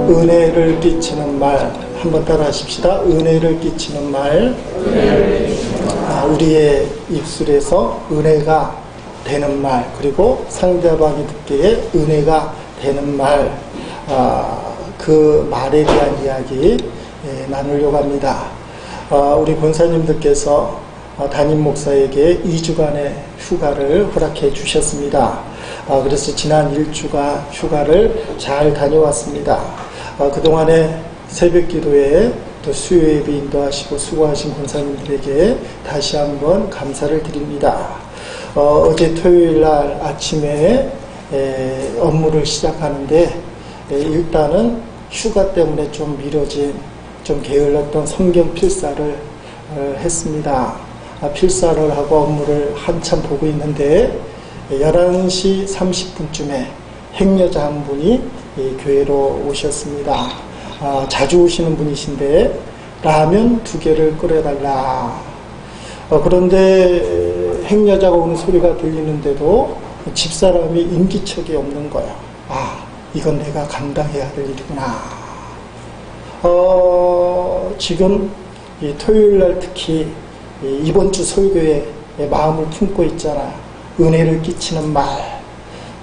은혜를 끼치는 말 한번 따라 하십시다. 은혜를 끼치는 말. 우리의 입술에서 은혜가 되는 말, 그리고 상대방이 듣기에 은혜가 되는 말, 그 말에 대한 이야기 나누려고 합니다. 우리 권사님들께서 담임 목사에게 2주간의 휴가를 허락해 주셨습니다. 그래서 지난 1주간 휴가를 잘 다녀왔습니다. 그동안에 새벽 기도에 또 수요 예배 인도하시고 수고하신 권사님들에게 다시 한번 감사를 드립니다. 어제 토요일 날 아침에 업무를 시작하는데 일단은 휴가 때문에 좀 미뤄진, 좀 게을렀던 성경 필사를 했습니다. 필사를 하고 업무를 한참 보고 있는데 11시 30분쯤에 행여자 한 분이 교회로 오셨습니다. 자주 오시는 분이신데 라면 2개를 끓여달라. 그런데 행여자가 오는 소리가 들리는데도 집사람이 인기척이 없는 거예요. 이건 내가 감당해야 될 일이구나. 지금 이 토요일날 특히 이번 주 설교에 마음을 품고 있잖아요. 은혜를 끼치는 말.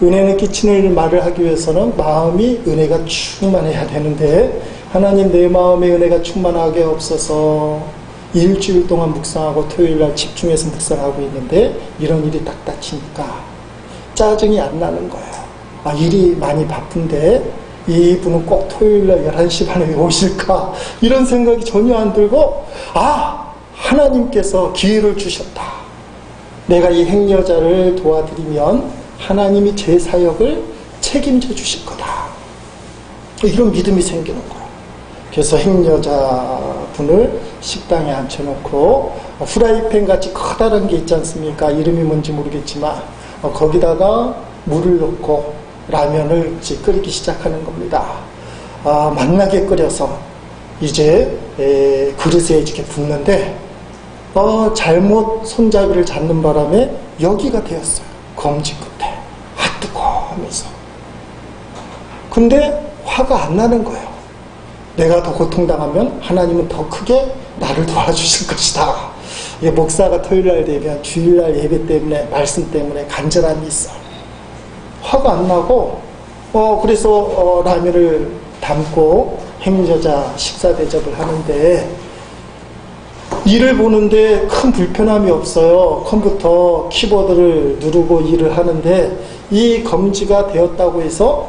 은혜를 끼치는 말을 하기 위해서는 마음이 은혜가 충만해야 되는데, 하나님 내 마음에 은혜가 충만하게 없어서 일주일 동안 묵상하고 토요일날 집중해서 묵상하고 있는데 이런 일이 딱 닥치니까 짜증이 안 나는 거예요. 일이 많이 바쁜데 이분은 꼭 토요일날 11시 반에 왜 오실까? 이런 생각이 전혀 안 들고, 하나님께서 기회를 주셨다. 내가 이 행여자를 도와드리면 하나님이 제 사역을 책임져 주실 거다. 이런 믿음이 생기는 거예요. 그래서 행여자분을 식당에 앉혀놓고 프라이팬 같이 커다란 게 있지 않습니까? 이름이 뭔지 모르겠지만 거기다가 물을 넣고 라면을 이제 끓이기 시작하는 겁니다. 맛나게 끓여서 이제 그릇에 이렇게 붓는데 잘못 손잡이를 잡는 바람에 여기가 되었어요. 검지 끝에. 뜨거워 하면서. 근데 화가 안 나는 거예요. 내가 더 고통당하면 하나님은 더 크게 나를 도와주실 것이다. 이게 목사가 토요일날 되면 주일날 예배 때문에, 말씀 때문에 간절함이 있어. 화가 안 나고, 그래서 라면을 담고 행여자 식사 대접을 하는데, 일을 보는데 큰 불편함이 없어요. 컴퓨터 키보드를 누르고 일을 하는데 이 검지가 되었다고 해서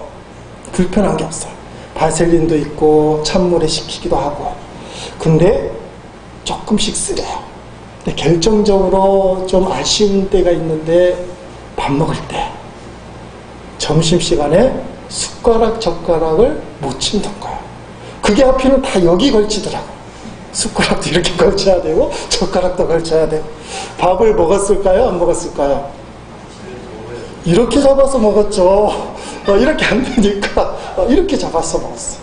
불편한 게 없어요. 바셀린도 있고 찬물에 식히기도 하고. 근데 조금씩 쓰려요. 근데 결정적으로 좀 아쉬운 때가 있는데, 밥 먹을 때 점심시간에 숟가락을 못 집는 거예요. 그게 하필은 다 여기 걸치더라고요. 숟가락도 이렇게 걸쳐야 되고 젓가락도 걸쳐야 되고. 밥을 먹었을까요? 안 먹었을까요? 이렇게 잡아서 먹었죠. 이렇게 안 되니까 이렇게 잡아서 먹었어요.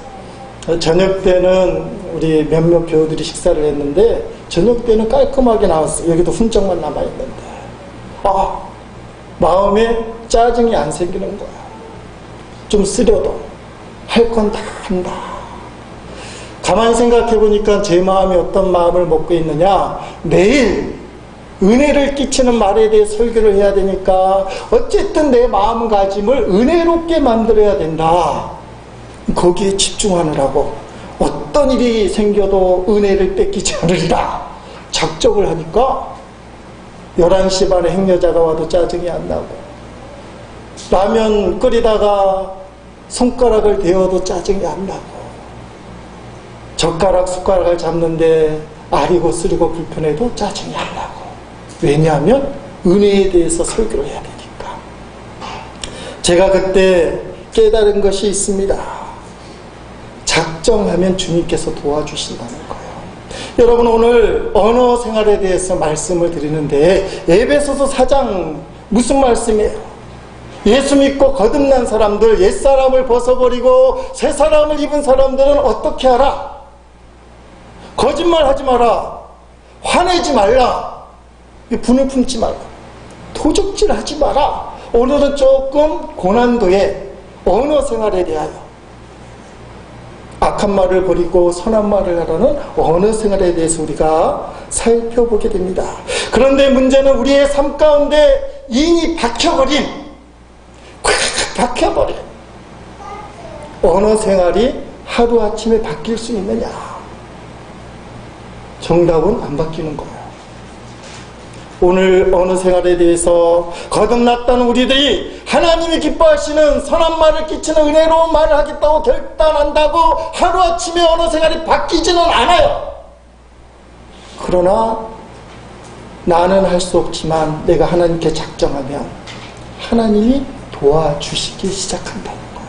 저녁 때는 우리 몇몇 배우들이 식사를 했는데 저녁 때는 깔끔하게 나왔어요. 여기도 흔적만 남아있는데 마음에 짜증이 안 생기는 거예요. 좀 쓰려도 할 건 다 한다. 가만히 생각해 보니까 제 마음이 어떤 마음을 먹고 있느냐. 매일 은혜를 끼치는 말에 대해 설교를 해야 되니까 어쨌든 내 마음가짐을 은혜롭게 만들어야 된다. 거기에 집중하느라고 어떤 일이 생겨도 은혜를 뺏기지 않으리라 작정을 하니까 11시 반에 행여자가 와도 짜증이 안 나고, 라면 끓이다가 손가락을 대어도 짜증이 안 나고, 숟가락을 잡는데 아리고 쓰리고 불편해도 짜증이 안 나고. 왜냐하면 은혜에 대해서 설교를 해야 되니까. 제가 그때 깨달은 것이 있습니다. 작정하면 주님께서 도와주신다는 거예요. 여러분, 오늘 언어 생활에 대해서 말씀을 드리는데 에베소서 4장 무슨 말씀이에요? 예수 믿고 거듭난 사람들, 옛사람을 벗어버리고 새 사람을 입은 사람들은 어떻게 하라? 거짓말 하지 마라. 화내지 말라. 분을 품지 말라. 도적질 하지 마라. 오늘은 조금 고난도의 언어 생활에 대하여 악한 말을 버리고 선한 말을 하라는 언어 생활에 대해서 우리가 살펴보게 됩니다. 그런데 문제는 우리의 삶 가운데 인이 박혀버린 언어 생활이 하루아침에 바뀔 수 있느냐? 정답은 안 바뀌는 거예요. 오늘 언어 생활에 대해서 거듭났던 우리들이 하나님이 기뻐하시는 선한 말을 끼치는 은혜로운 말을 하겠다고 결단한다고 하루아침에 언어 생활이 바뀌지는 않아요. 그러나 나는 할 수 없지만 내가 하나님께 작정하면 하나님이 도와주시기 시작한다는 거예요.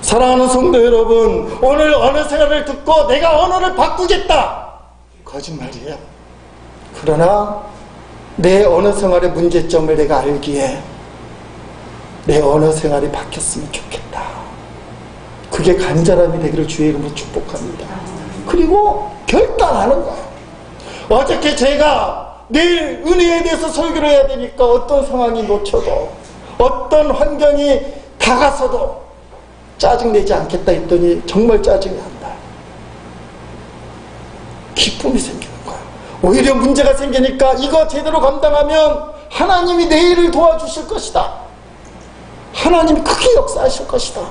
사랑하는 성도 여러분, 오늘 언어 생활을 듣고 내가 언어를 바꾸겠다, 거짓말이에요. 그러나 내 언어 생활의 문제점을 내가 알기에 내 언어 생활이 바뀌었으면 좋겠다. 그게 간절함이 되기를 주의 이름으로 축복합니다. 그리고 결단하는 거예요. 어저께 제가 내일 은혜에 대해서 설교를 해야 되니까 어떤 상황이 놓쳐도 어떤 환경이 다가서도 짜증내지 않겠다 했더니 정말 짜증이 난다. 기쁨이 생기는 거예요. 오히려 문제가 생기니까 이거 제대로 감당하면 하나님이 내일을 도와주실 것이다. 하나님이 크게 역사하실 것이다.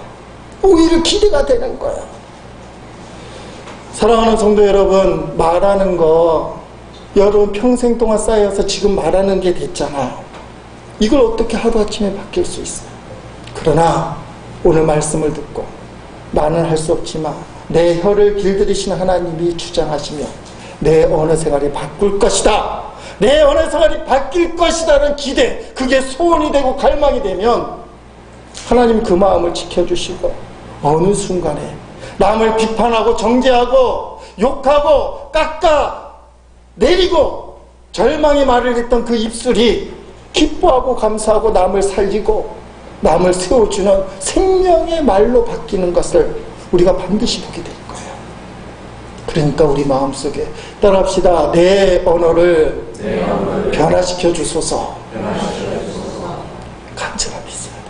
오히려 기대가 되는 거예요. 사랑하는 성도 여러분, 말하는 거 여러분 평생 동안 쌓여서 지금 말하는 게 됐잖아요. 이걸 어떻게 하루아침에 바뀔 수 있어요? 그러나 오늘 말씀을 듣고 나는 할 수 없지만 내 혀를 길들이시는 하나님이 주장하시며 내 언어 생활이 바꿀 것이다, 내 언어 생활이 바뀔 것이다는 기대, 그게 소원이 되고 갈망이 되면 하나님 그 마음을 지켜주시고 어느 순간에 남을 비판하고 정죄하고 욕하고 깎아 내리고 절망의 말을 했던 그 입술이 기뻐하고 감사하고 남을 살리고 남을 세워주는 생명의 말로 바뀌는 것을 우리가 반드시 보게 될 거예요. 그러니까 우리 마음속에 따라합시다. 내 언어를 변화시켜 주소서. 간절함이 있어야 돼요.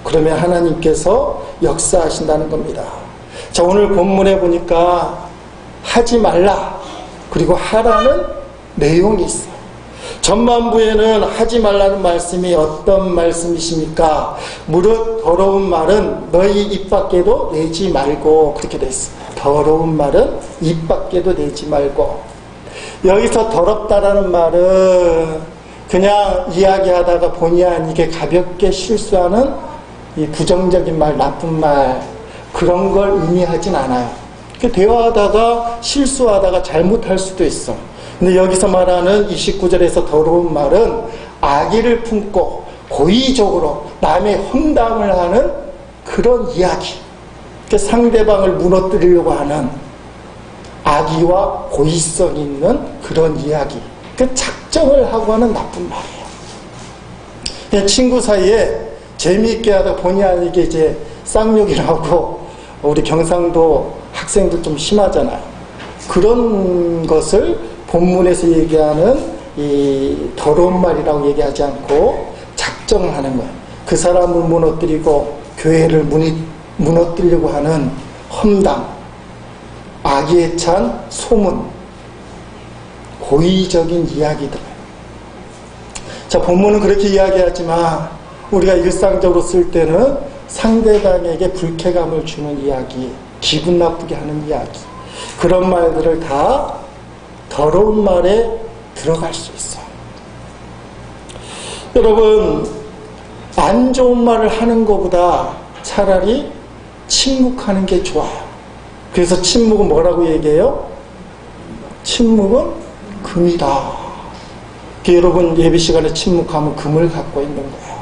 그러면 하나님께서 역사하신다는 겁니다. 자, 오늘 본문에 보니까 하지 말라 그리고 하라는 내용이 있어요. 전반부에는 하지 말라는 말씀이 어떤 말씀이십니까? 무릇 더러운 말은 너희 입 밖에도 내지 말고, 그렇게 돼 있어요. 더러운 말은 입 밖에도 내지 말고. 여기서 더럽다라는 말은 그냥 이야기하다가 본의 아니게 가볍게 실수하는 이 부정적인 말, 나쁜 말, 그런 걸 의미하진 않아요. 대화하다가 실수하다가 잘못할 수도 있어. 근데 여기서 말하는 29절에서 더러운 말은 악의를 품고 고의적으로 남의 험담을 하는 그런 이야기, 상대방을 무너뜨리려고 하는 악의와 고의성 있는 그런 이야기, 그 작정을 하고 하는 나쁜 말이에요. 그냥 친구 사이에 재미있게 하다 본의 아니게 이제 쌍욕이라 하고, 우리 경상도 학생들 좀 심하잖아요. 그런 것을 본문에서 얘기하는 이 더러운 말이라고 얘기하지 않고 작정을 하는 거예요. 그 사람을 무너뜨리고 교회를 무너뜨리려고 하는 험담, 악의에 찬 소문, 고의적인 이야기들. 자, 본문은 그렇게 이야기하지만 우리가 일상적으로 쓸 때는 상대방에게 불쾌감을 주는 이야기, 기분 나쁘게 하는 이야기, 그런 말들을 다 더러운 말에 들어갈 수 있어요. 여러분, 안 좋은 말을 하는 것보다 차라리 침묵하는 게 좋아요. 그래서 침묵은 뭐라고 얘기해요? 침묵은 금이다. 여러분, 예배 시간에 침묵하면 금을 갖고 있는 거예요.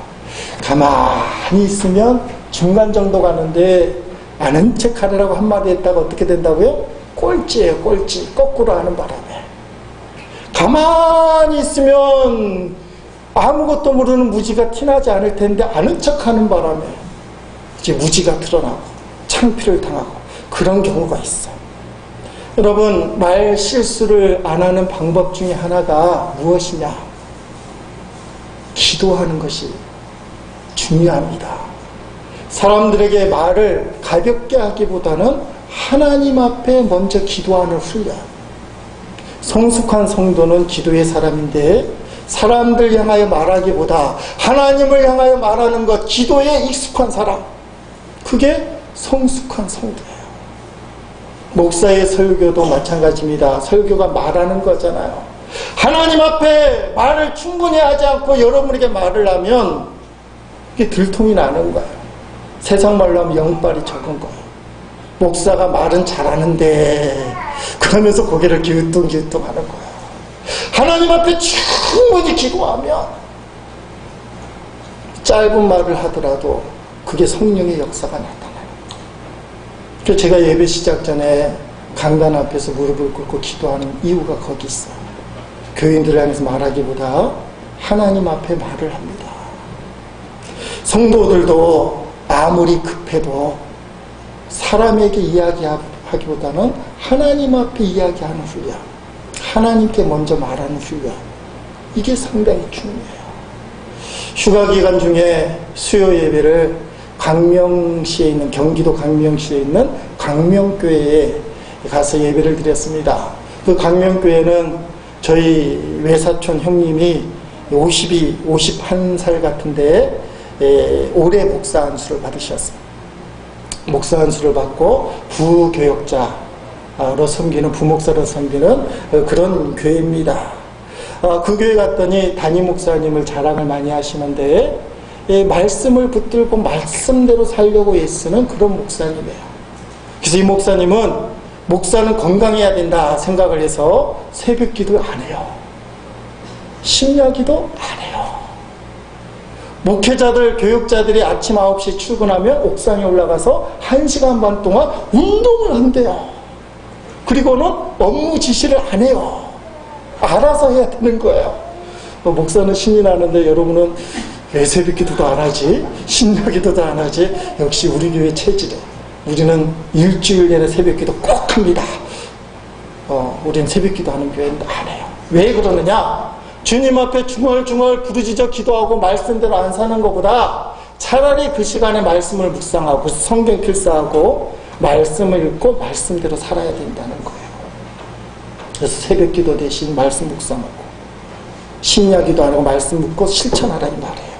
가만히 있으면 중간 정도 가는데 아는 척 하느라고 한마디 했다가 어떻게 된다고요? 꼴찌예요, 꼴찌. 거꾸로 하는 바람에. 가만히 있으면 아무것도 모르는 무지가 티나지 않을 텐데 아는 척 하는 바람에 이제 무지가 드러나고 창피를 당하고 그런 경우가 있어요. 여러분, 말 실수를 안 하는 방법 중에 하나가 무엇이냐? 기도하는 것이 중요합니다. 사람들에게 말을 가볍게 하기보다는 하나님 앞에 먼저 기도하는 훈련. 성숙한 성도는 기도의 사람인데 사람들 향하여 말하기보다 하나님을 향하여 말하는 것, 기도에 익숙한 사람, 그게 성숙한 성도예요. 목사의 설교도 마찬가지입니다. 설교가 말하는 거잖아요. 하나님 앞에 말을 충분히 하지 않고 여러분에게 말을 하면 이게 들통이 나는 거예요. 세상 말로 하면 영빨이 적은 거예요. 목사가 말은 잘하는데 그러면서 고개를 기우뚱기우뚱 하는 거예요. 하나님 앞에 충분히 기도하면 짧은 말을 하더라도 그게 성령의 역사가 나타나요. 그래서 제가 예배 시작 전에 강단 앞에서 무릎을 꿇고 기도하는 이유가 거기 있어요. 교인들을 향해서 말하기보다 하나님 앞에 말을 합니다. 성도들도 아무리 급해도 사람에게 이야기하기보다는 하나님 앞에 이야기하는 훈련, 하나님께 먼저 말하는 훈련, 이게 상당히 중요해요. 휴가 기간 중에 수요 예배를 광명시에 있는, 경기도 광명시에 있는 광명교회에 가서 예배를 드렸습니다. 그 광명교회는 저희 외사촌 형님이 51살 같은데 올해 목사 안수를 받으셨어요. 목사 안수를 받고 부교역자로 섬기는, 부목사로 섬기는 그런 교회입니다. 그 교회 갔더니 담임 목사님을 자랑을 많이 하시는데 말씀을 붙들고 말씀대로 살려고 애쓰는 그런 목사님이에요. 그래서 이 목사는 건강해야 된다 생각을 해서 새벽 기도 안 해요. 심야 기도 안 해요. 목회자들, 교육자들이 아침 9시에 출근하면 옥상에 올라가서 1시간 반 동안 운동을 한대요. 그리고는 업무 지시를 안 해요. 알아서 해야 되는 거예요. 목사는 신이 나는데 여러분은 왜 새벽 기도도 안 하지? 심야 기도도 안 하지? 역시 우리 교회 체질에 우리는 일주일 내내 새벽 기도 꼭 합니다. 우리는 새벽 기도 하는 교회는 안 해요. 왜 그러느냐? 주님 앞에 중얼중얼 부르짖어 기도하고 말씀대로 안 사는 것보다 차라리 그 시간에 말씀을 묵상하고 성경 필사하고 말씀을 읽고 말씀대로 살아야 된다는 거예요. 그래서 새벽 기도 대신 말씀 묵상하고 심야 기도 안 하고 말씀 묵고 실천하라 이 말이에요.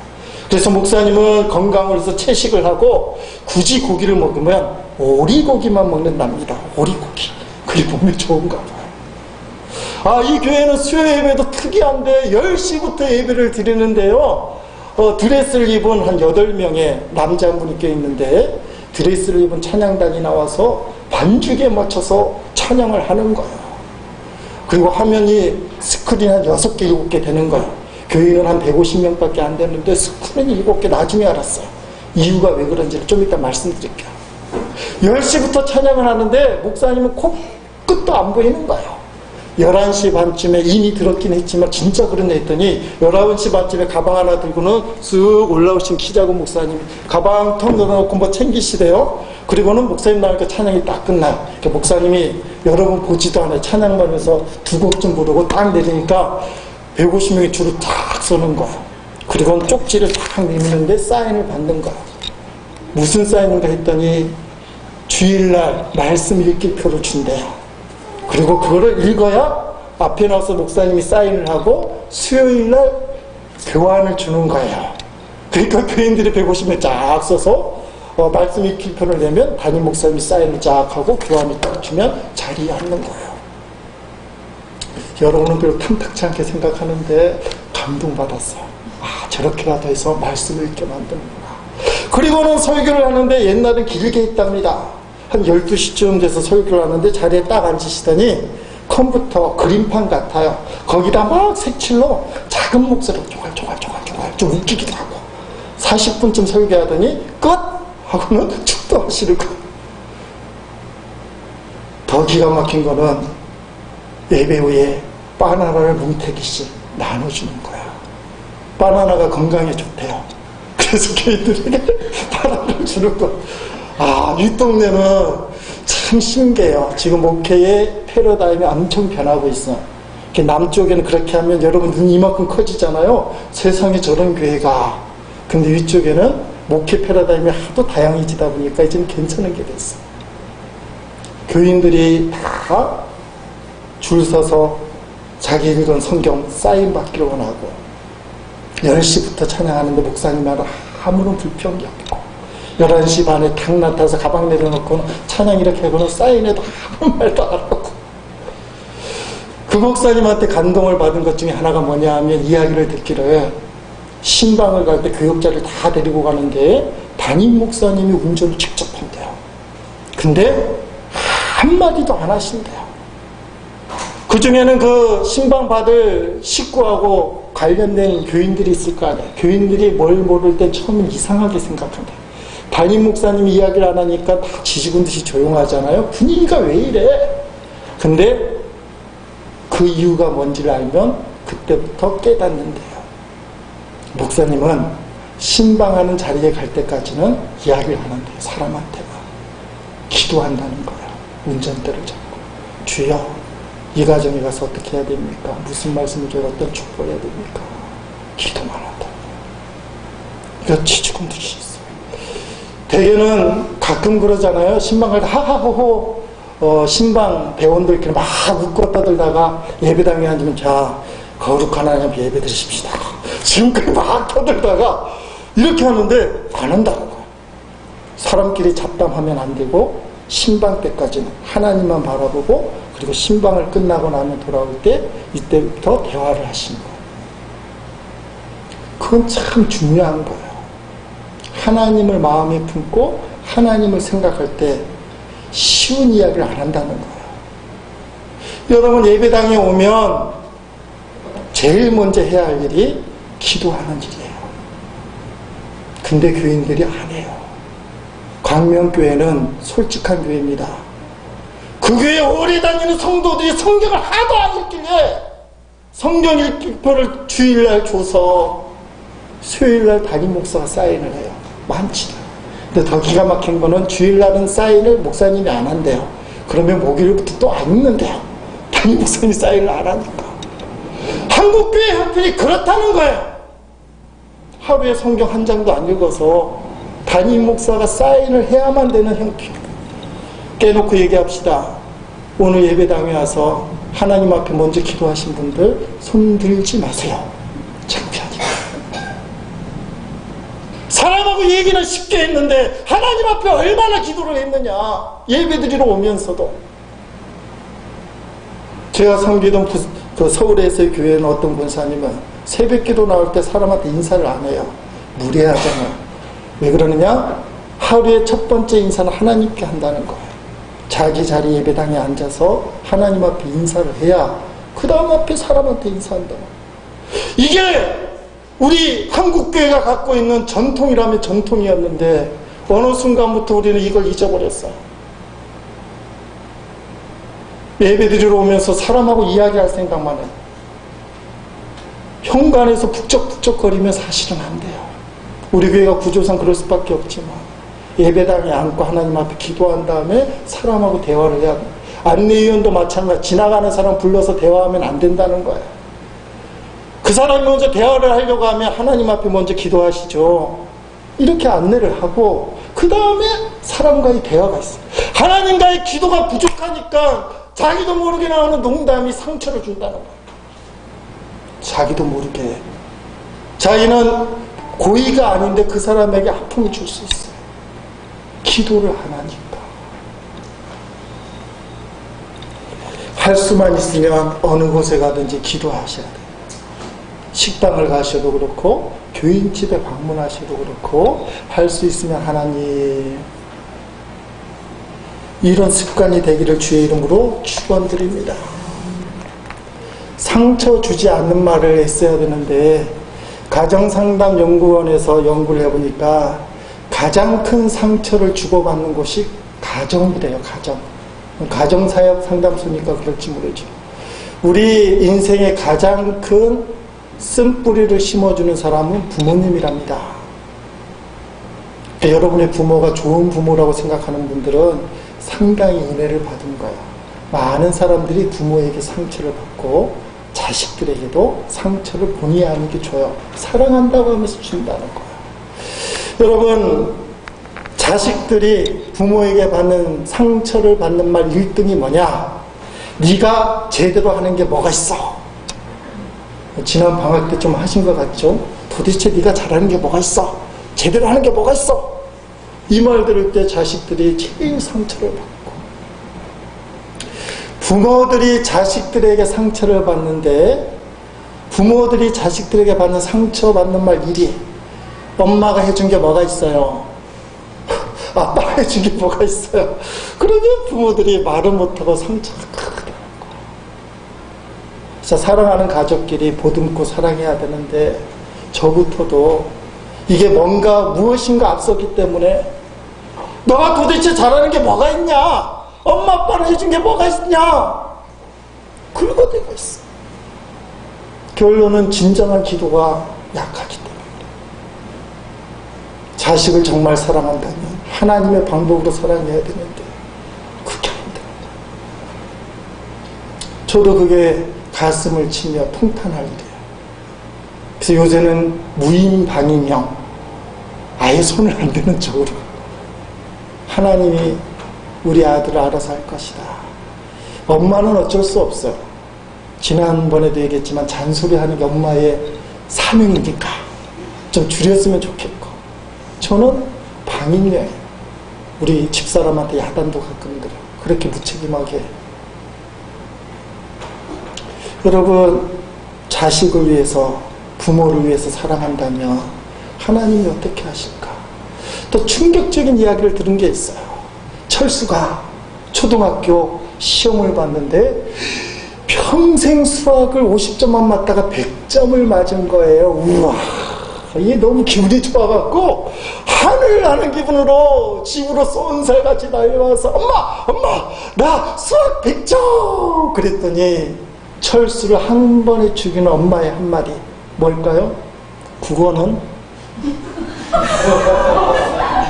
그래서 목사님은 건강을 위해서 채식을 하고 굳이 고기를 먹으면 오리고기만 먹는답니다. 오리고기. 그게 몸에 좋은가 봐요. 이 교회는 수요 예배도 특이한데 10시부터 예배를 드리는데요. 드레스를 입은 한 8명의 남자분이 껴있는데 드레스를 입은 찬양단이 나와서 반주기에 맞춰서 찬양을 하는 거예요. 그리고 화면이 스크린 한 6개, 7개 되는 거예요. 교인은 한 150명밖에 안 되는데 스크린이 7개 나중에 알았어요. 이유가 왜 그런지를 좀 이따 말씀드릴게요. 10시부터 찬양을 하는데 목사님은 끝도 안 보이는 거예요. 11시 반쯤에 이미 들었긴 했지만 진짜 그러네 했더니 11시 반쯤에 가방 하나 들고는 쑥 올라오신 키 작은 목사님이 가방 턱 넣어놓고 뭐 챙기시대요. 그리고는 목사님 나오니까 찬양이 딱 끝나요. 목사님이 여러분 보지도 않아요. 찬양만 해서 2곡 좀 부르고 딱 내리니까 150명이 줄을 탁 서는 거예요. 그리고는 쪽지를 탁 내미는데 사인을 받는 거예요. 무슨 사인인가 했더니 주일날 말씀 읽기 표를 준대요. 그리고 그거를 읽어야 앞에 나와서 목사님이 사인을 하고 수요일날 교환을 주는 거예요. 그러니까 교인들이 150명 쫙 써서 말씀 읽기표를 내면 담임 목사님이 사인을 쫙 하고 교환을 딱 주면 자리에 앉는 거예요. 여러분은 별로 탐탁치 않게 생각하는데 감동받았어요. 저렇게라도 해서 말씀을 읽게 만드는구나. 그리고는 설교를 하는데 옛날엔 길게 했답니다. 한 12시쯤 돼서 설교를 하는데 자리에 딱 앉으시더니 컴퓨터 그림판 같아요. 거기다 막 색칠로 작은 목소리로 조갈조갈 좀 웃기기도 하고 40분쯤 설교하더니 끝! 하고는 축도하시는 거예요. 더 기가 막힌 거는 예배 후에 바나나를 뭉태기씩 나눠주는 거야. 바나나가 건강에 좋대요. 그래서 교인들에게 바나나를 주는 거. 이 동네는 참 신기해요. 지금 목회의 패러다임이 엄청 변하고 있어. 남쪽에는 그렇게 하면 여러분 눈이 이만큼 커지잖아요. 세상에 저런 교회가. 근데 위쪽에는 목회 패러다임이 하도 다양해지다 보니까 이제는 괜찮은 게 됐어. 교인들이 다 줄 서서 자기 읽은 성경 사인 받기를 원하고 10시부터 찬양하는데 목사님하고 아무런 불평이 없고 11시 반에 탁 나타나서 가방 내려놓고는 찬양 이렇게 하고는 사인해도 아무 말도 안 하고 그 목사님한테 감동을 받은 것 중에 하나가 뭐냐 하면 이야기를 듣기를 신방을 갈 때 교역자를 다 데리고 가는데 담임 목사님이 운전을 직접 한대요. 근데 한마디도 안 하신대요. 그 중에는 그 신방 받을 식구하고 관련된 교인들이 있을 거 아니에요. 교인들이 뭘 모를 땐 처음엔 이상하게 생각한다. 담임 목사님이 이야기를 안 하니까 다 지지군 듯이 조용하잖아요. 분위기가 왜 이래? 근데 그 이유가 뭔지를 알면 그때부터 깨닫는데요. 목사님은 신방하는 자리에 갈 때까지는 이야기를 안 한대요. 사람한테만. 기도한다는 거예요. 운전대를 잡고. 주여, 이 가정에 가서 어떻게 해야 됩니까? 무슨 말씀을 줘야 어떤 축복을 해야 됩니까? 기도만 한다. 이거 지죽은 듯이 있어요. 대개는 가끔 그러잖아요. 신방 갈 때 하하호호 신방 배원들끼리 막 웃고 떠들다가 예배당에 앉으면 자, 거룩한 하나님 앞에 예배 드리십시다. 지금까지 막 떠들다가 이렇게 하는데 안 한다는 거예요. 사람끼리 잡담하면 안 되고 신방 때까지는 하나님만 바라보고 그리고 신방을 끝나고 나면 돌아올 때 이때부터 대화를 하시는 거예요. 그건 참 중요한 거예요. 하나님을 마음에 품고 하나님을 생각할 때 쉬운 이야기를 안 한다는 거예요. 여러분 예배당에 오면 제일 먼저 해야 할 일이 기도하는 일이에요. 근데 교인들이 안 해요. 광명교회는 솔직한 교회입니다. 그 교회에 오래 다니는 성도들이 성경을 하도 안 읽길래 성경 읽기표를 주일날 줘서 수요일날 담임 목사가 사인을 해요. 많지. 근데 더 기가 막힌 거는 주일날은 사인을 목사님이 안 한대요. 그러면 목요일부터 또 안 읽는데요. 담임 목사님이 사인을 안 하니까. 한국교회 형편이 그렇다는 거예요. 하루에 성경 한 장도 안 읽어서 담임 목사가 사인을 해야만 되는 형편. 깨놓고 얘기합시다. 오늘 예배당에 와서 하나님 앞에 먼저 기도하신 분들 손 들지 마세요. 창피하니까. 사람하고 얘기는 쉽게 했는데 하나님 앞에 얼마나 기도를 했느냐. 예배드리러 오면서도. 제가 섬기던 그 서울에서의 교회는 어떤 권사님은 새벽 기도 나올 때 사람한테 인사를 안 해요. 무례하잖아요. 왜 그러느냐? 하루의 첫 번째 인사는 하나님께 한다는 거예요. 자기 자리 예배당에 앉아서 하나님 앞에 인사를 해야 그 다음 앞에 사람한테 인사한다. 이게 우리 한국교회가 갖고 있는 전통이라면 전통이었는데 어느 순간부터 우리는 이걸 잊어버렸어요. 예배드리러 오면서 사람하고 이야기할 생각만 해요. 현관에서 북적북적거리면 사실은 안 돼요. 우리 교회가 구조상 그럴 수밖에 없지만 예배당에 앉고 하나님 앞에 기도한 다음에 사람하고 대화를 해야 돼요. 안내위원도 마찬가지. 지나가는 사람 불러서 대화하면 안 된다는 거예요. 그 사람이 먼저 대화를 하려고 하면 하나님 앞에 먼저 기도하시죠. 이렇게 안내를 하고 그 다음에 사람과의 대화가 있어요. 하나님과의 기도가 부족하니까 자기도 모르게 나오는 농담이 상처를 준다는 거예요. 자기도 모르게. 자기는 고의가 아닌데 그 사람에게 아픔을 줄 수 있어요. 기도를 안 하니까. 할 수만 있으면 어느 곳에 가든지 기도하셔야 돼요. 식당을 가셔도 그렇고 교인 집에 방문하셔도 그렇고 할 수 있으면 하나님, 이런 습관이 되기를 주의 이름으로 축원드립니다. 상처 주지 않는 말을 했어야 되는데 가정상담연구원에서 연구를 해보니까 가장 큰 상처를 주고받는 곳이 가정이래요. 가정사역 상담소니까 그럴지 모르죠. 우리 인생의 가장 큰 쓴뿌리를 심어주는 사람은 부모님이랍니다. 그러니까 여러분의 부모가 좋은 부모라고 생각하는 분들은 상당히 은혜를 받은 거예요. 많은 사람들이 부모에게 상처를 받고 자식들에게도 상처를 본의 아니게 줘요. 사랑한다고 하면서 준다는 거예요. 여러분, 자식들이 부모에게 받는 상처를 받는 말 1등이 뭐냐? 네가 제대로 하는 게 뭐가 있어? 지난 방학 때 좀 하신 것 같죠? 도대체 네가 잘하는 게 뭐가 있어? 제대로 하는 게 뭐가 있어? 이 말 들을 때 자식들이 제일 상처를 받고, 부모들이 자식들에게 상처를 받는데, 부모들이 자식들에게 받는 상처받는 말 1위, 엄마가 해준 게 뭐가 있어요? 아빠가 해준 게 뭐가 있어요? 그러면 부모들이 말을 못하고 상처가 크게 되는 거예요. 진짜 사랑하는 가족끼리 보듬고 사랑해야 되는데, 저부터도 이게 뭔가 무엇인가 앞섰기 때문에 너가 도대체 잘하는 게 뭐가 있냐? 엄마 아빠는 해준 게 뭐가 있냐? 긁어대고 있어. 결론은 진정한 기도가 약하기 때문에. 자식을 정말 사랑한다면 하나님의 방법으로 사랑해야 되는데 그게 안 됩니다. 저도 그게 가슴을 치며 통탄할 일이에요. 그래서 요새는 무임방임형, 아예 손을 안 대는 쪽으로 하나님이 우리 아들을 알아서 할 것이다. 엄마는 어쩔 수 없어요. 지난번에도 얘기했지만 잔소리하는 게 엄마의 사명이니까 좀 줄였으면 좋겠고, 저는 방임이에요. 우리 집사람한테 야단도 가끔 들어요. 그렇게 무책임하게. 여러분, 자식을 위해서, 부모를 위해서 사랑한다면 하나님이 어떻게 하실까? 또 충격적인 이야기를 들은 게 있어요. 철수가 초등학교 시험을 봤는데 평생 수학을 50점만 맞다가 100점을 맞은 거예요. 우와, 이게 너무 기분이 좋아갖고 하늘 나는 기분으로 집으로 쏜살같이 달려와서 엄마 나 수학 100점 그랬더니 철수를 한 번에 죽이는 엄마의 한마디 뭘까요? 국어는?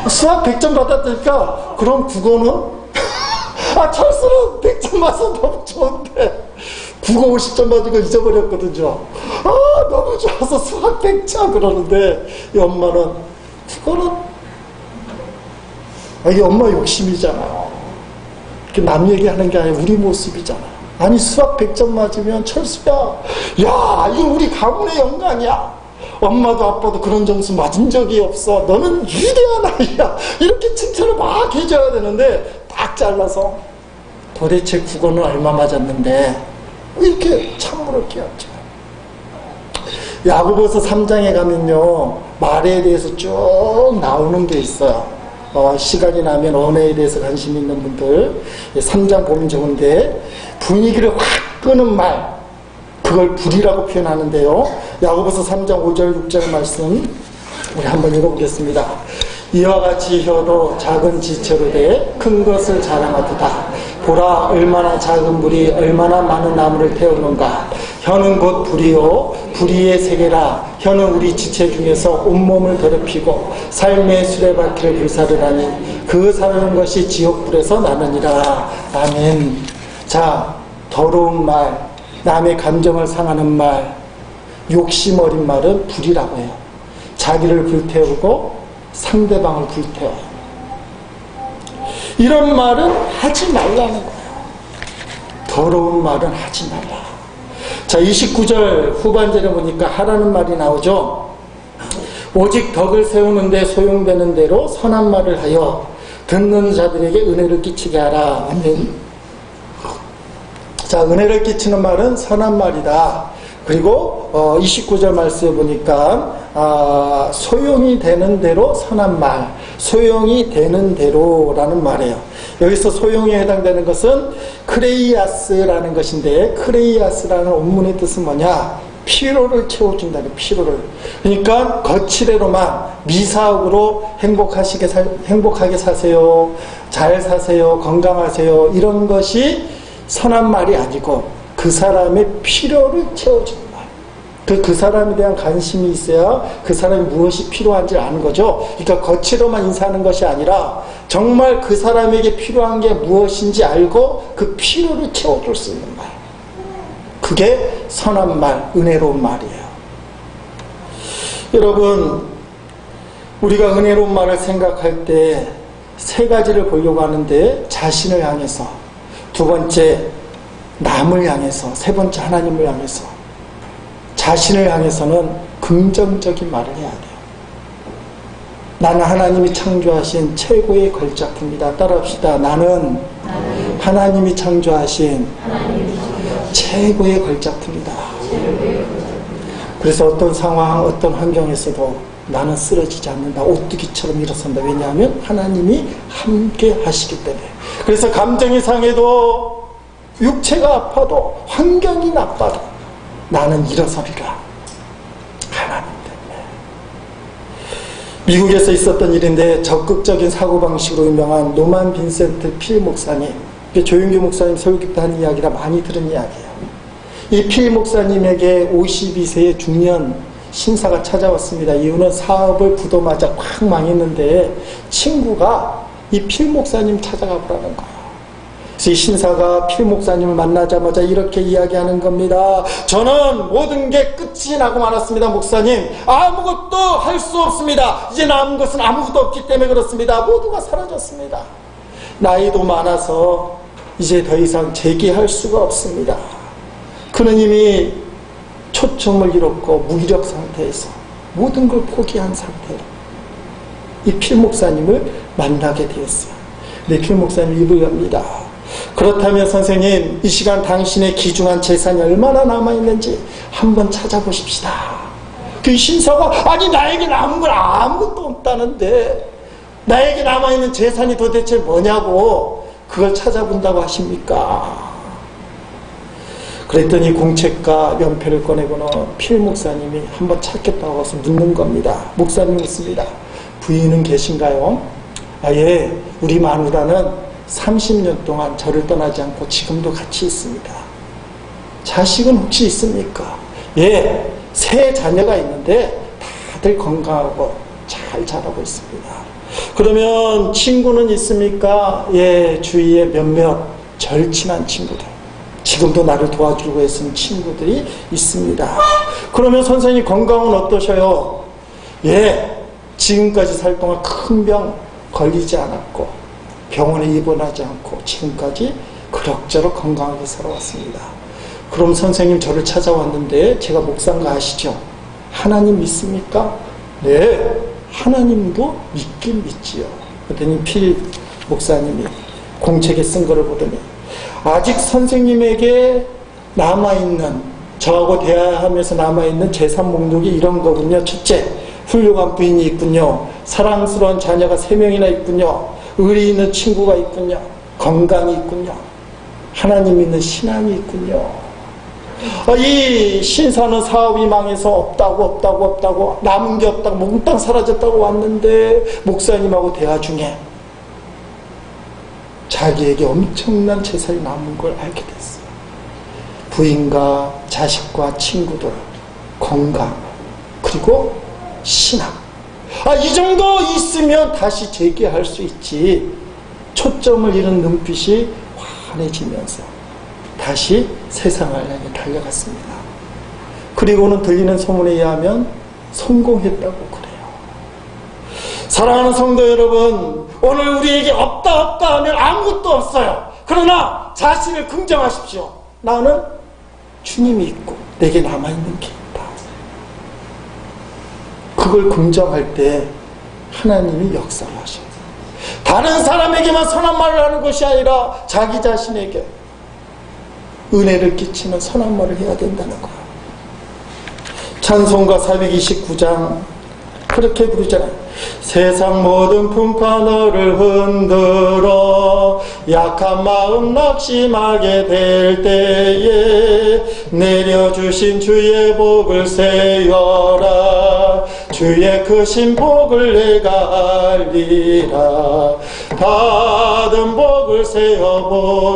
수학 100점 받았다니까 그럼 국어는? 철수는 100점 맞아서 너무 좋은데 국어 50점 맞은 거 잊어버렸거든요. 너무 좋아서 수학 100점 그러는데 이 엄마는 국어는? 이게 엄마 욕심이잖아요. 이렇게 남 얘기하는 게 아니라 우리 모습이잖아요. 아니 수학 100점 맞으면 철수야, 야 이거 우리 가문의 영광이야. 엄마도 아빠도 그런 점수 맞은 적이 없어. 너는 위대한 아이야. 이렇게 칭찬을 막 해줘야 되는데 딱 잘라서 도대체 국어는 얼마 맞았는데 이렇게 찬물을 끼얹죠. 야고보서 3장에 가면요 말에 대해서 쭉 나오는 게 있어요. 시간이 나면 언어에 대해서 관심 있는 분들 3장 보면 좋은데, 분위기를 확 끄는 말, 그걸 불이라고 표현하는데요. 야고보서 3장 5절 6절 말씀 우리 한번 읽어보겠습니다. 이와 같이 혀도 작은 지체로 돼 큰 것을 자랑하도다. 보라, 얼마나 작은 불이 얼마나 많은 나무를 태우는가. 혀는 곧 불이요 불의의 세계라. 혀는 우리 지체 중에서 온몸을 더럽히고 삶의 수레바퀴를 불사르라니 그 사르는 것이 지옥불에서 나느니라. 아멘. 자, 더러운 말, 남의 감정을 상하는 말, 욕심 어린 말은 불이라고 해요. 자기를 불태우고 상대방을 불태워요. 이런 말은 하지 말라는 거예요. 더러운 말은 하지 말라. 자, 29절 후반절에 보니까 하라는 말이 나오죠. 오직 덕을 세우는데 소용되는 대로 선한 말을 하여 듣는 자들에게 은혜를 끼치게 하라. 아멘. 자, 은혜를 끼치는 말은 선한 말이다. 그리고 29절 말씀에 보니까 소용이 되는 대로 선한 말, 소용이 되는 대로라는 말이에요. 여기서 소용에 해당되는 것은 크레이아스라는 것인데, 크레이아스라는 원문의 뜻은 뭐냐? 피로를 채워준다는, 피로를. 그러니까 거칠애로만 미사옥으로 행복하게 사세요, 잘 사세요, 건강하세요, 이런 것이 선한 말이 아니고 그 사람의 필요를 채워주는 말. 그 사람에 대한 관심이 있어야 그 사람이 무엇이 필요한지 아는 거죠. 그러니까 거치로만 인사하는 것이 아니라 정말 그 사람에게 필요한 게 무엇인지 알고 그 필요를 채워줄 수 있는 말. 그게 선한 말, 은혜로운 말이에요. 여러분, 우리가 은혜로운 말을 생각할 때 세 가지를 보려고 하는데, 자신을 향해서, 두 번째 남을 향해서, 세 번째 하나님을 향해서. 자신을 향해서는 긍정적인 말을 해야 돼요. 나는 하나님이 창조하신 최고의 걸작품이다. 따라합시다. 나는 하나님이 창조하신 최고의 걸작품이다. 그래서 어떤 상황, 어떤 환경에서도 나는 쓰러지지 않는다. 오뚜기처럼 일어선다. 왜냐하면 하나님이 함께 하시기 때문에. 그래서 감정이 상해도, 육체가 아파도, 환경이 나빠도 나는 일어서리라. 하나님 때문에. 미국에서 있었던 일인데, 적극적인 사고방식으로 유명한 노만 빈센트 필 목사님, 조윤규 목사님 설교 때 한 이야기라 많이 들은 이야기예요. 이 필 목사님에게 52세의 중년 신사가 찾아왔습니다. 이유는 사업을 부도맞아 확 망했는데 친구가 이 필 목사님 찾아가 보라는 거예요. 그래서 이 신사가 필 목사님을 만나자마자 이렇게 이야기하는 겁니다. 저는 모든 게 끝이 나고 말았습니다. 목사님, 아무것도 할 수 없습니다. 이제 남은 것은 아무것도 없기 때문에 그렇습니다. 모두가 사라졌습니다. 나이도 많아서 이제 더 이상 재기할 수가 없습니다. 그는 이미 초점을 잃었고 무기력 상태에서 모든 걸 포기한 상태로 이 필 목사님을 만나게 되었어요. 근데 필 목사님 입을 엽니다. 그렇다면 선생님, 이 시간 당신의 귀중한 재산이 얼마나 남아있는지 한번 찾아보십시다. 그 신사가, 아니 나에게 남은 건 아무것도 없다는데 나에게 남아있는 재산이 도대체 뭐냐고 그걸 찾아본다고 하십니까? 그랬더니 공책과 연필을 꺼내고는 필 목사님이 한번 찾겠다고 해서 묻는 겁니다. 목사님 묻습니다. 부인은 계신가요? 아, 예, 우리 마누라는 30년 동안 저를 떠나지 않고 지금도 같이 있습니다. 자식은 혹시 있습니까? 예, 세 자녀가 있는데 다들 건강하고 잘 자라고 있습니다. 그러면 친구는 있습니까? 예, 주위에 몇몇 절친한 친구들, 지금도 나를 도와주려고 애쓰는 친구들이 있습니다. 그러면 선생님 건강은 어떠셔요? 예, 지금까지 살 동안 큰 병 걸리지 않았고 병원에 입원하지 않고 지금까지 그럭저럭 건강하게 살아왔습니다. 그럼 선생님 저를 찾아왔는데 제가 목사인 거 아시죠? 하나님 믿습니까? 네, 하나님도 믿긴 믿지요. 그랬더니 필 목사님이 공책에 쓴 거를 보더니 아직 선생님에게 남아있는, 저하고 대화하면서 남아있는 재산 목록이 이런 거군요. 첫째, 훌륭한 부인이 있군요. 사랑스러운 자녀가 3명이나 있군요. 의리 있는 친구가 있군요. 건강이 있군요. 하나님 믿는 신앙이 있군요. 이 신사는 사업이 망해서 없다고 남은 게 없다고 몽땅 사라졌다고 왔는데 목사님하고 대화 중에 자기에게 엄청난 재산이 남은 걸 알게 됐어요. 부인과 자식과 친구들, 건강, 그리고 신앙. 이 정도 있으면 다시 재기할 수 있지. 초점을 잃은 눈빛이 환해지면서 다시 세상을 향해 달려갔습니다. 그리고는 들리는 소문에 의하면 성공했다고 그래요. 사랑하는 성도 여러분, 오늘 우리에게 없다 하면 아무것도 없어요. 그러나 자신을 긍정하십시오. 나는 주님이 있고 내게 남아있는 게 있다. 그걸 긍정할 때 하나님이 역사를 하셔요. 다른 사람에게만 선한 말을 하는 것이 아니라 자기 자신에게 은혜를 끼치는 선한 말을 해야 된다는 거예요. 찬송가 429장 그렇게 부르잖아요. 세상 모든 풍파 너를 흔들어 약한 마음 낙심하게 될 때에 내려주신 주의 복을 세어라. 주의 크신 복을 내가 알리라. 받은 복을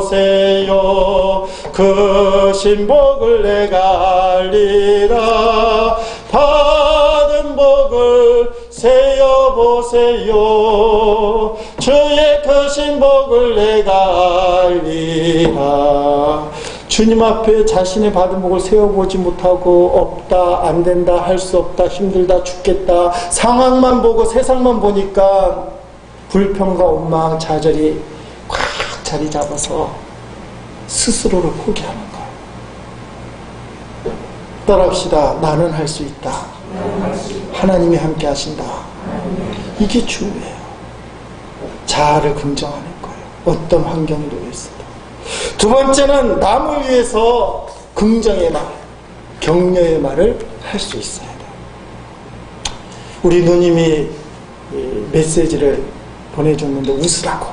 세어보세요. 크신 복을 내가 알리라. 받은 복을 세어보세요. 주의 크신 복을 내가 알리라. 주님 앞에 자신의 받은 복을 세워보지 못하고 없다, 안 된다, 할 수 없다, 힘들다, 죽겠다 상황만 보고 세상만 보니까 불평과 원망, 좌절이 꽉 자리 잡아서 스스로를 포기하는 거예요. 따라합시다. 나는 할 수 있다. 하나님이 함께 하신다. 이게 중요해요. 자아를 긍정하는 거예요. 어떤 환경이 놓여있어도. 두 번째는 남을 위해서 긍정의 말, 격려의 말을 할 수 있어야 돼요. 우리 누님이 메시지를 보내줬는데 웃으라고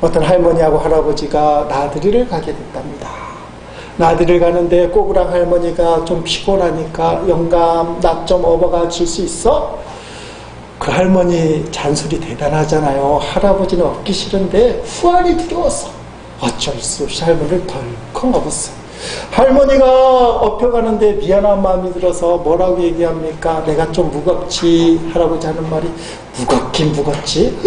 어떤 할머니하고 할아버지가 나들이를 가게 됐답니다. 나들이를 가는데 꼬부랑 할머니가 좀 피곤하니까 영감 나 좀 업어가 줄 수 있어? 그 할머니 잔소리 대단하잖아요. 할아버지는 업기 싫은데 후안이 두려웠어. 어쩔 수 없이 할머니를 덜컥 업었어요. 할머니가 업혀가는데 미안한 마음이 들어서 뭐라고 얘기합니까? 내가 좀 무겁지. 할아버지 하는 말이 무겁긴 무겁지?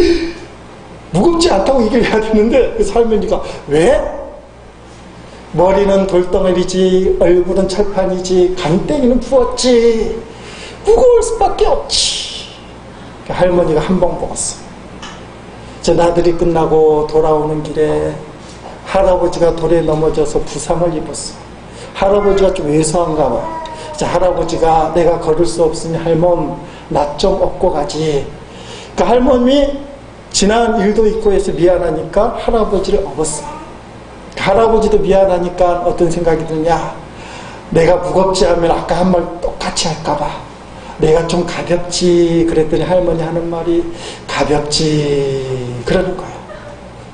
무겁지 않다고 얘기를 해야 되는데 그 할머니가 왜? 머리는 돌덩어리지 얼굴은 철판이지 간땡이는 부었지 무거울 수밖에 없지. 할머니가 한 번 먹었어요. 저 나들이 끝나고 돌아오는 길에 할아버지가 돌에 넘어져서 부상을 입었어. 할아버지가 좀 왜소한가 봐. 할아버지가 내가 걸을 수 없으니 할멈 나 좀 업고 가지. 그 할멈이 지난 일도 있고 해서 미안하니까 할아버지를 업었어. 할아버지도 미안하니까 어떤 생각이 드냐. 내가 무겁지 하면 아까 한 말 똑같이 할까봐 내가 좀 가볍지 그랬더니 할머니 하는 말이 가볍지 그러는 거예요.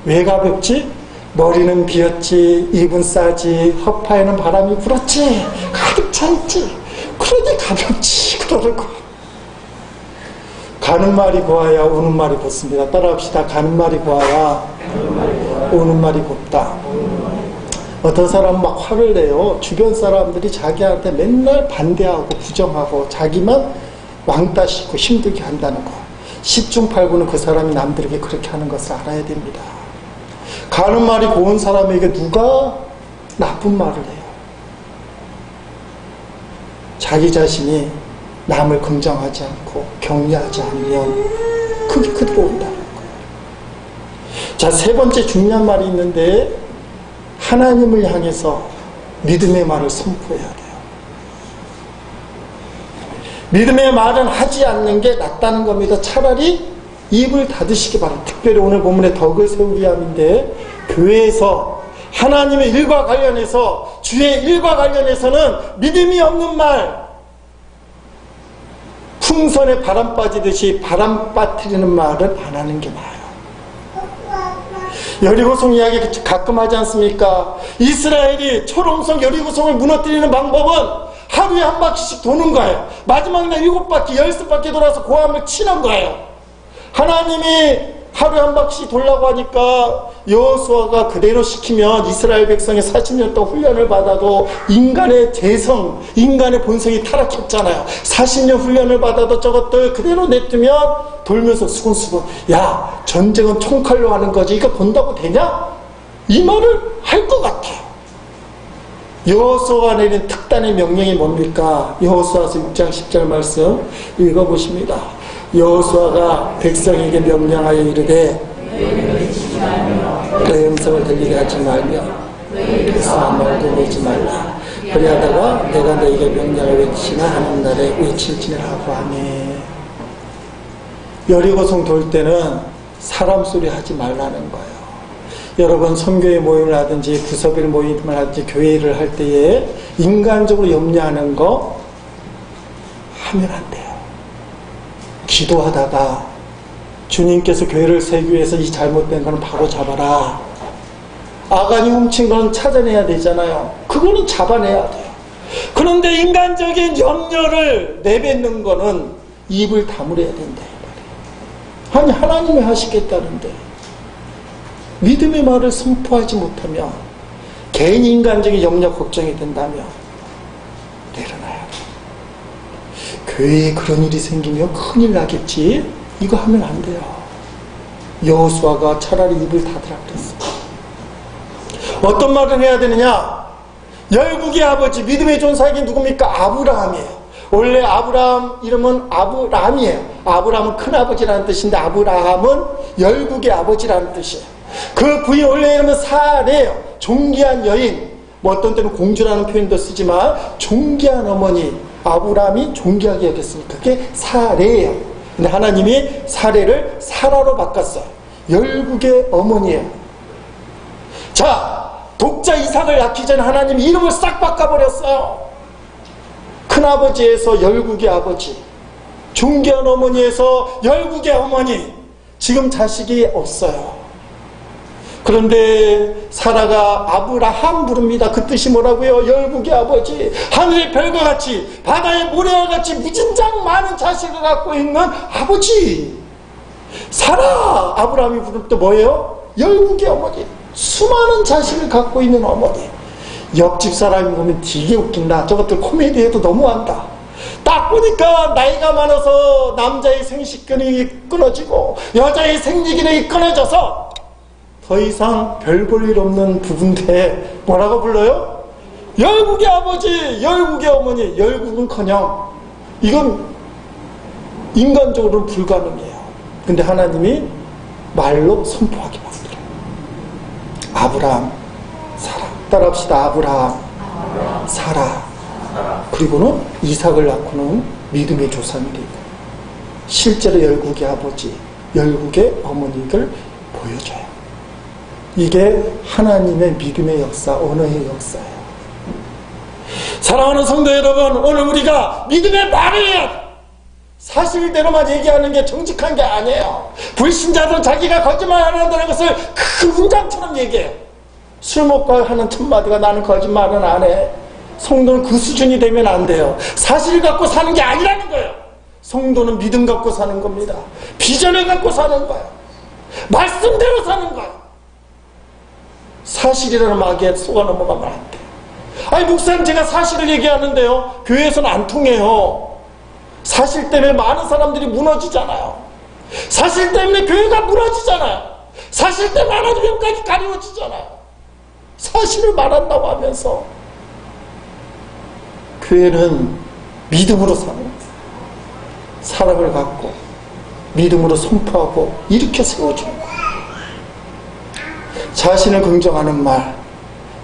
왜 가볍지? 머리는 비었지, 입은 싸지, 허파에는 바람이 불었지, 가득 차있지. 그러니 가볍지 그러는 거예요. 가는 말이 고와야 오는 말이 곱습니다. 따라합시다. 가는 말이 고와야 오는 말이 곱다. 어떤 사람은 막 화를 내요. 주변 사람들이 자기한테 맨날 반대하고 부정하고 자기만 왕따 시키고 힘들게 한다는 거. 10중 8구는 그 사람이 남들에게 그렇게 하는 것을 알아야 됩니다. 가는 말이 고운 사람에게 누가 나쁜 말을 해요? 자기 자신이 남을 긍정하지 않고 격려하지 않으면 그게 그대로 온다는 거예요. 자, 세 번째 중요한 말이 있는데 하나님을 향해서 믿음의 말을 선포해야 돼요. 믿음의 말은 하지 않는 게 낫다는 겁니다. 차라리 입을 닫으시기 바랍니다. 특별히 오늘 본문의 덕을 세우기 위함인데 교회에서 하나님의 일과 관련해서 주의 일과 관련해서는 믿음이 없는 말, 풍선에 바람 빠지듯이 바람 빠뜨리는 말은 안 하는 게 나아요. 여리고성 이야기 가끔 하지 않습니까? 이스라엘이 초롱성 여리고성을 무너뜨리는 방법은 하루에 한 바퀴씩 도는 거예요. 마지막 날 7바퀴, 10바퀴 돌아서 고함을 치는 거예요. 하나님이 하루에 한 바퀴씩 돌라고 하니까 여호수아가 그대로 시키면 이스라엘 백성이 40년 동안 훈련을 받아도 인간의 재성, 인간의 본성이 타락했잖아요. 40년 훈련을 받아도 저것들 그대로 내두면 돌면서 수근수근 야 전쟁은 총칼로 하는 거지 이거 본다고 되냐? 이 말을 할 것 같아요. 여호수아가 내린 특단의 명령이 뭡니까? 여호수아서 6장 10절 말씀 읽어보십니다. 여호수아가 백성에게 명령하여 이르되 내 음성을 들리게 하지 말며 아무 말도 내지 말라. 그리하다가 내가 너에게 명령을 외치나 하는 날에 외칠지니라 하고 하니. 여리고성 돌 때는 사람 소리 하지 말라는 거예요. 여러분 선교회 모임을 하든지 구석일 모임을 하든지 교회를 할 때에 인간적으로 염려하는 거 하면 안 돼요. 기도하다가 주님께서 교회를 세우기 위해서 이 잘못된 거는 바로 잡아라. 아간이 훔친 건 찾아내야 되잖아요. 그거는 잡아내야 돼요. 그런데 인간적인 염려를 내뱉는 거는 입을 다물어야 된다 이 말이에요. 아니 하나님이 하시겠다는데 믿음의 말을 선포하지 못하면 개인 인간적인 염려 걱정이 된다면 내려놔야 돼요. 교회에 그런 일이 생기면 큰일 나겠지. 이거 하면 안 돼요. 여호수아가 차라리 입을 닫으라 그랬어요. 어떤 말을 해야 되느냐? 열국의 아버지, 믿음의 존사에게 누굽니까? 아브라함이에요. 원래 아브라함 이름은 아브람이에요. 아브라함은 큰아버지라는 뜻인데 아브라함은 열국의 아버지라는 뜻이에요. 그 부인 원래 이름은 사레예요. 존귀한 여인, 뭐 어떤 때는 공주라는 표현도 쓰지만 존귀한 어머니, 아브라함이 존귀하게 여겼으니까 그게 사레예요. 근데 하나님이 사레를 사라로 바꿨어요. 열국의 어머니예요. 자, 독자 이삭을 낳기 전에 하나님이 이름을 싹 바꿔버렸어요. 큰아버지에서 열국의 아버지, 존귀한 어머니에서 열국의 어머니. 지금 자식이 없어요. 그런데 사라가 아브라함 부릅니다. 그 뜻이 뭐라고요? 열국의 아버지, 하늘의 별과 같이 바다의 모래와 같이 무진장 많은 자식을 갖고 있는 아버지. 사라, 아브라함이 부를 때 뭐예요? 열국의 어머니, 수많은 자식을 갖고 있는 어머니. 옆집 사람이 보면 되게 웃긴다. 저것들 코미디에도 너무한다. 딱 보니까 나이가 많아서 남자의 생식기능이 끊어지고 여자의 생리기능이 끊어져서 더 이상 별 볼 일 없는 부부인데 뭐라고 불러요? 열국의 아버지, 열국의 어머니. 열국은커녕 이건 인간적으로는 불가능해요. 근데 하나님이 말로 선포하게 만들어요. 아브라함, 사라. 따라합시다. 아브라함, 사라. 그리고는 이삭을 낳고는 믿음의 조상이 되고 실제로 열국의 아버지, 열국의 어머니를 보여줘요. 이게 하나님의 믿음의 역사, 언어의 역사예요. 사랑하는 성도 여러분, 오늘 우리가 믿음의 말을 해야 돼. 사실대로만 얘기하는 게 정직한 게 아니에요. 불신자들은 자기가 거짓말 안 한다는 것을 큰 문장처럼 얘기해요. 술 먹고 하는 첫마디가 나는 거짓말은 안 해. 성도는 그 수준이 되면 안 돼요. 사실 갖고 사는 게 아니라는 거예요. 성도는 믿음 갖고 사는 겁니다. 비전을 갖고 사는 거예요. 말씀대로 사는 거예요. 사실이라는 마귀에 속아 넘어가면 안 돼요. 아니 목사님 제가 사실을 얘기하는데요, 교회에서는 안 통해요. 사실 때문에 많은 사람들이 무너지잖아요. 사실 때문에 교회가 무너지잖아요. 사실 때문에 하나님의 영광이 가려워지잖아요. 사실을 말한다고 하면서 교회는 믿음으로 사는 거예요. 사랑을 갖고 믿음으로 선포하고 일으켜 세워주는 거예요. 자신을 긍정하는 말,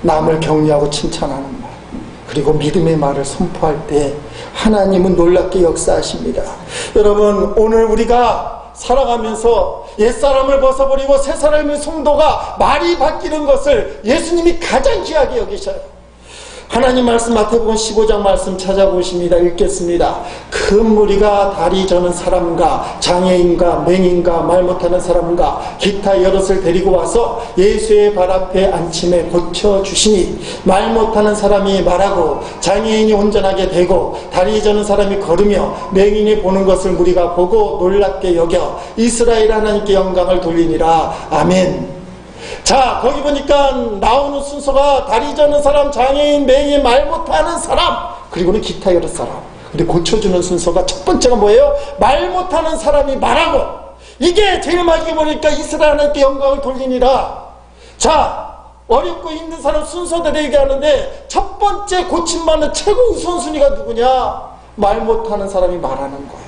남을 격려하고 칭찬하는 말, 그리고 믿음의 말을 선포할 때 하나님은 놀랍게 역사하십니다. 여러분, 오늘 우리가 살아가면서 옛사람을 벗어버리고 새사람의 성도가 말이 바뀌는 것을 예수님이 가장 귀하게 여기셔요. 하나님 말씀 마태복음 15장 말씀 찾아보십니다. 읽겠습니다. 큰 무리가 다리 저는 사람과 장애인과 맹인과 말 못하는 사람과 기타 여럿을 데리고 와서 예수의 발 앞에 앉힘에 고쳐주시니 말 못하는 사람이 말하고 장애인이 온전하게 되고 다리 저는 사람이 걸으며 맹인이 보는 것을 무리가 보고 놀랍게 여겨 이스라엘 하나님께 영광을 돌리니라. 아멘. 자, 거기 보니까 나오는 순서가 다리 저는 사람, 장애인, 맹인, 말 못하는 사람, 그리고는 기타 여러 사람. 근데 고쳐주는 순서가 첫 번째가 뭐예요? 말 못하는 사람이 말하고, 이게 제일 마지막에 보니까 이스라엘 하나님께 영광을 돌리니라. 자, 어렵고 힘든 사람 순서대로 얘기하는데 첫 번째 고침받는 최고 우선순위가 누구냐? 말 못하는 사람이 말하는 거예요.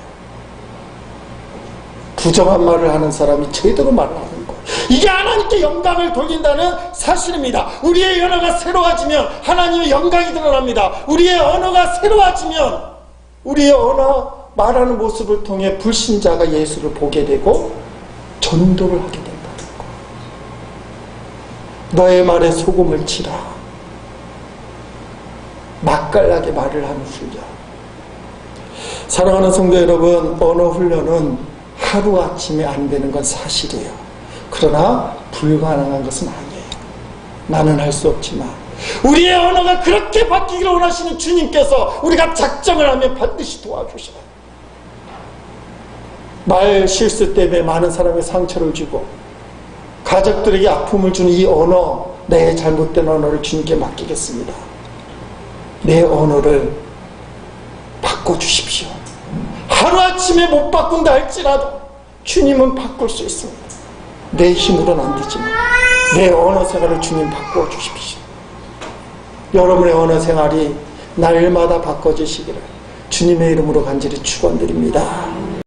부정한 말을 하는 사람이 제대로 말을 하는 거예요. 이게 하나님께 영광을 돌린다는 사실입니다. 우리의 언어가 새로워지면 하나님의 영광이 드러납니다. 우리의 언어가 새로워지면 우리의 언어, 말하는 모습을 통해 불신자가 예수를 보게 되고 전도를 하게 된다는 거예요. 너의 말에 소금을 치라. 맛깔나게 말을 하는 훈련. 사랑하는 성도 여러분, 언어 훈련은 하루아침에 안 되는 건 사실이에요. 그러나 불가능한 것은 아니에요. 나는 할 수 없지만 우리의 언어가 그렇게 바뀌기를 원하시는 주님께서 우리가 작정을 하면 반드시 도와주셔요. 말 실수 때문에 많은 사람의 상처를 주고 가족들에게 아픔을 주는 이 언어, 내 잘못된 언어를 주님께 맡기겠습니다. 내 언어를 바꿔주십시오. 하루아침에 못 바꾼다 할지라도 주님은 바꿀 수 있습니다. 내 힘으로는 안 되지만 내 언어 생활을 주님 바꾸어 주십시오. 여러분의 언어 생활이 날마다 바꿔지시기를 주님의 이름으로 간절히 축원드립니다.